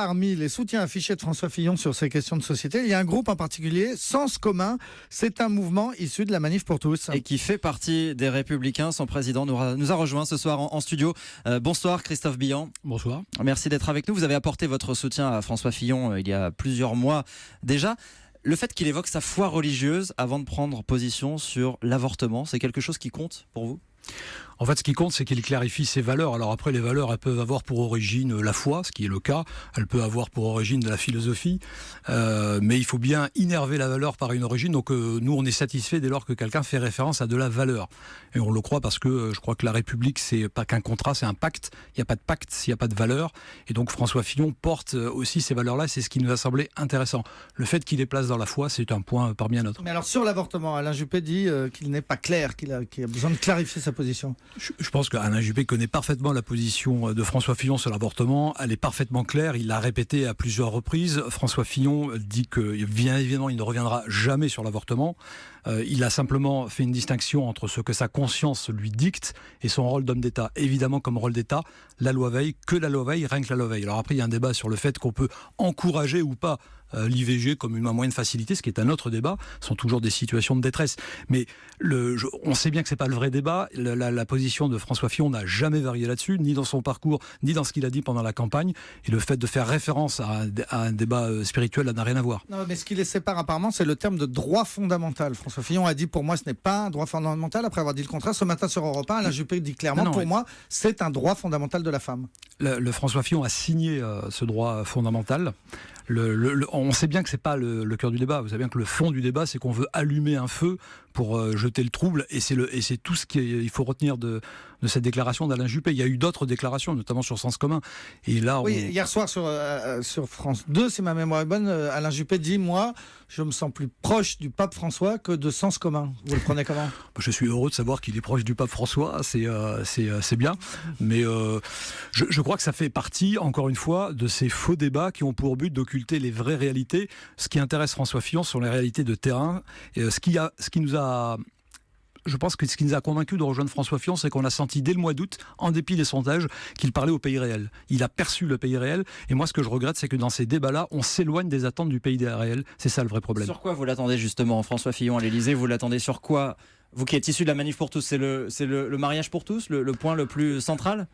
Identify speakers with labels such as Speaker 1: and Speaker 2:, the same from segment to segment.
Speaker 1: parmi les soutiens affichés de François Fillon sur ces questions de société, il y a un groupe en particulier, Sens commun. C'est un mouvement issu de la Manif pour tous.
Speaker 2: Et qui fait partie des Républicains. Son président nous a rejoint ce soir en studio. Bonsoir Christophe Billan.
Speaker 3: Bonsoir.
Speaker 2: Merci d'être avec nous. Vous avez apporté votre soutien à François Fillon il y a plusieurs mois déjà. Le fait qu'il évoque sa foi religieuse avant de prendre position sur l'avortement, c'est quelque chose qui compte pour vous ?
Speaker 3: En fait, ce qui compte, c'est qu'il clarifie ses valeurs. Alors après, les valeurs, elles peuvent avoir pour origine la foi, ce qui est le cas. Elles peuvent avoir pour origine de la philosophie. Mais il faut bien innerver la valeur par une origine. Donc nous, on est satisfait dès lors que quelqu'un fait référence à de la valeur. Et on le croit parce que je crois que la République, c'est pas qu'un contrat, c'est un pacte. Il n'y a pas de pacte s'il n'y a pas de valeur. Et donc François Fillon porte aussi ces valeurs-là. C'est ce qui nous a semblé intéressant. Le fait qu'il les place dans la foi, c'est un point parmi un autre.
Speaker 1: Mais alors sur l'avortement, Alain Juppé dit qu'il n'est pas clair, qu'il a besoin de clarifier sa position.
Speaker 3: Je pense qu'Alain Juppé connaît parfaitement la position de François Fillon sur l'avortement. Elle est parfaitement claire. Il l'a répété à plusieurs reprises. François Fillon dit que, bien évidemment, il ne reviendra jamais sur l'avortement. Il a simplement fait une distinction entre ce que sa conscience lui dicte et son rôle d'homme d'État. Évidemment, comme rôle d'État, la loi veille, que la loi veille, rien que la loi veille. Alors après, il y a un débat sur le fait qu'on peut encourager ou pas l'IVG comme un moyen de facilité, ce qui est un autre débat. Ce sont toujours des situations de détresse. Mais on sait bien que c'est pas le vrai débat. La position de François Fillon n'a jamais varié là-dessus, ni dans son parcours, ni dans ce qu'il a dit pendant la campagne. Et le fait de faire référence à un débat spirituel, là, n'a rien à voir.
Speaker 1: Non, mais ce qui les sépare apparemment, c'est le terme de droit fondamental. François Fillon a dit, pour moi, ce n'est pas un droit fondamental. Après avoir dit le contraire, ce matin sur Europe 1, Alain Juppé dit clairement, pour moi, c'est un droit fondamental de la femme.
Speaker 3: Le François Fillon a signé ce droit fondamental. On sait bien que c'est pas le cœur du débat. Vous savez bien que le fond du débat, c'est qu'on veut allumer un feu pour jeter le trouble, et c'est tout ce qu'il faut retenir de cette déclaration d'Alain Juppé. Il y a eu d'autres déclarations, notamment sur Sens commun. Et là,
Speaker 1: hier soir sur France 2, si ma mémoire est bonne, Alain Juppé dit, moi, je me sens plus proche du pape François que de Sens commun. Vous le prenez comment ?
Speaker 3: Je suis heureux de savoir qu'il est proche du pape François, c'est bien. Mais je crois que ça fait partie, encore une fois, de ces faux débats qui ont pour but d'occulter les vraies réalités. Ce qui intéresse François Fillon sont les réalités de terrain. Et je pense que ce qui nous a convaincus de rejoindre François Fillon, c'est qu'on a senti dès le mois d'août, en dépit des sondages, qu'il parlait au pays réel. Il a perçu le pays réel. Et moi, ce que je regrette, c'est que dans ces débats-là, on s'éloigne des attentes du pays réel. C'est ça le vrai problème.
Speaker 2: Sur quoi vous l'attendez justement, François Fillon à l'Élysée? Vous l'attendez sur quoi? Vous qui êtes issu de la Manif pour tous, c'est le mariage pour tous, le point le plus central?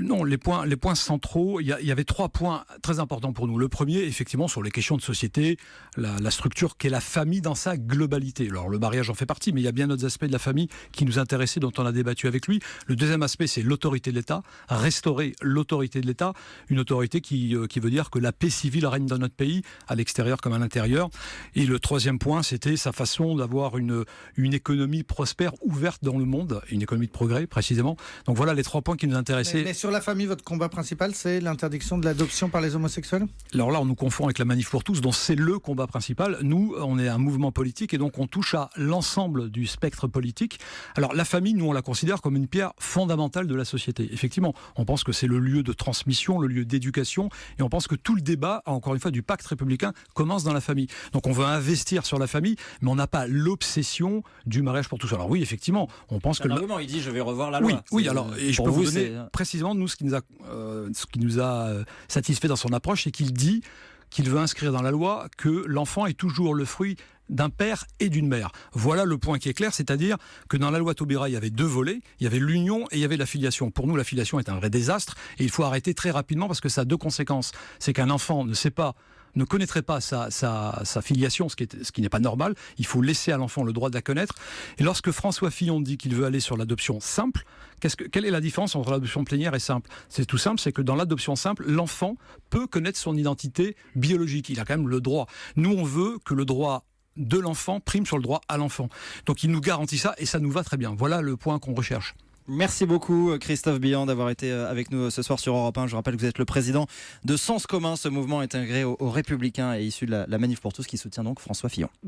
Speaker 3: Non, les points centraux, il y avait 3 points très importants pour nous. Le premier, effectivement, sur les questions de société, la structure qu'est la famille dans sa globalité. Alors le mariage en fait partie, mais il y a bien d'autres aspects de la famille qui nous intéressaient, dont on a débattu avec lui. Le deuxième aspect, c'est l'autorité de l'État, restaurer l'autorité de l'État, une autorité qui veut dire que la paix civile règne dans notre pays, à l'extérieur comme à l'intérieur. Et le troisième point, c'était sa façon d'avoir une économie prospère, ouverte dans le monde, une économie de progrès précisément. Donc voilà les 3 points qui nous intéressaient.
Speaker 1: Mais sur la famille, votre combat principal, c'est l'interdiction de l'adoption par les homosexuels?
Speaker 3: Alors là, on nous confond avec la Manif pour tous, dont c'est le combat principal. Nous, on est un mouvement politique et donc on touche à l'ensemble du spectre politique. Alors la famille, nous, on la considère comme une pierre fondamentale de la société. Effectivement, on pense que c'est le lieu de transmission, le lieu d'éducation, et on pense que tout le débat, encore une fois, du pacte républicain commence dans la famille. Donc on veut investir sur la famille, mais on n'a pas l'obsession du mariage pour tous. Alors oui, effectivement, on pense que...
Speaker 2: il dit je vais revoir la loi.
Speaker 3: Oui, alors, et je peux vous donner précisément, nous, ce qui nous a satisfait dans son approche, c'est qu'il dit qu'il veut inscrire dans la loi que l'enfant est toujours le fruit d'un père et d'une mère. Voilà le point qui est clair, c'est-à-dire que dans la loi Taubira, il y avait 2 volets, il y avait l'union et il y avait la filiation. Pour nous, la filiation est un vrai désastre et il faut arrêter très rapidement parce que ça a 2 conséquences. C'est qu'un enfant ne connaîtrait pas sa filiation, ce qui n'est pas normal. Il faut laisser à l'enfant le droit de la connaître. Et lorsque François Fillon dit qu'il veut aller sur l'adoption simple, quelle est la différence entre l'adoption plénière et simple? C'est tout simple, c'est que dans l'adoption simple, l'enfant peut connaître son identité biologique. Il a quand même le droit. Nous, on veut que le droit de l'enfant prime sur le droit à l'enfant. Donc il nous garantit ça et ça nous va très bien. Voilà le point qu'on recherche.
Speaker 2: Merci beaucoup Christophe Billan d'avoir été avec nous ce soir sur Europe 1. Je rappelle que vous êtes le président de Sens commun. Ce mouvement est intégré aux Républicains et issu de la Manif pour tous qui soutient donc François Fillon.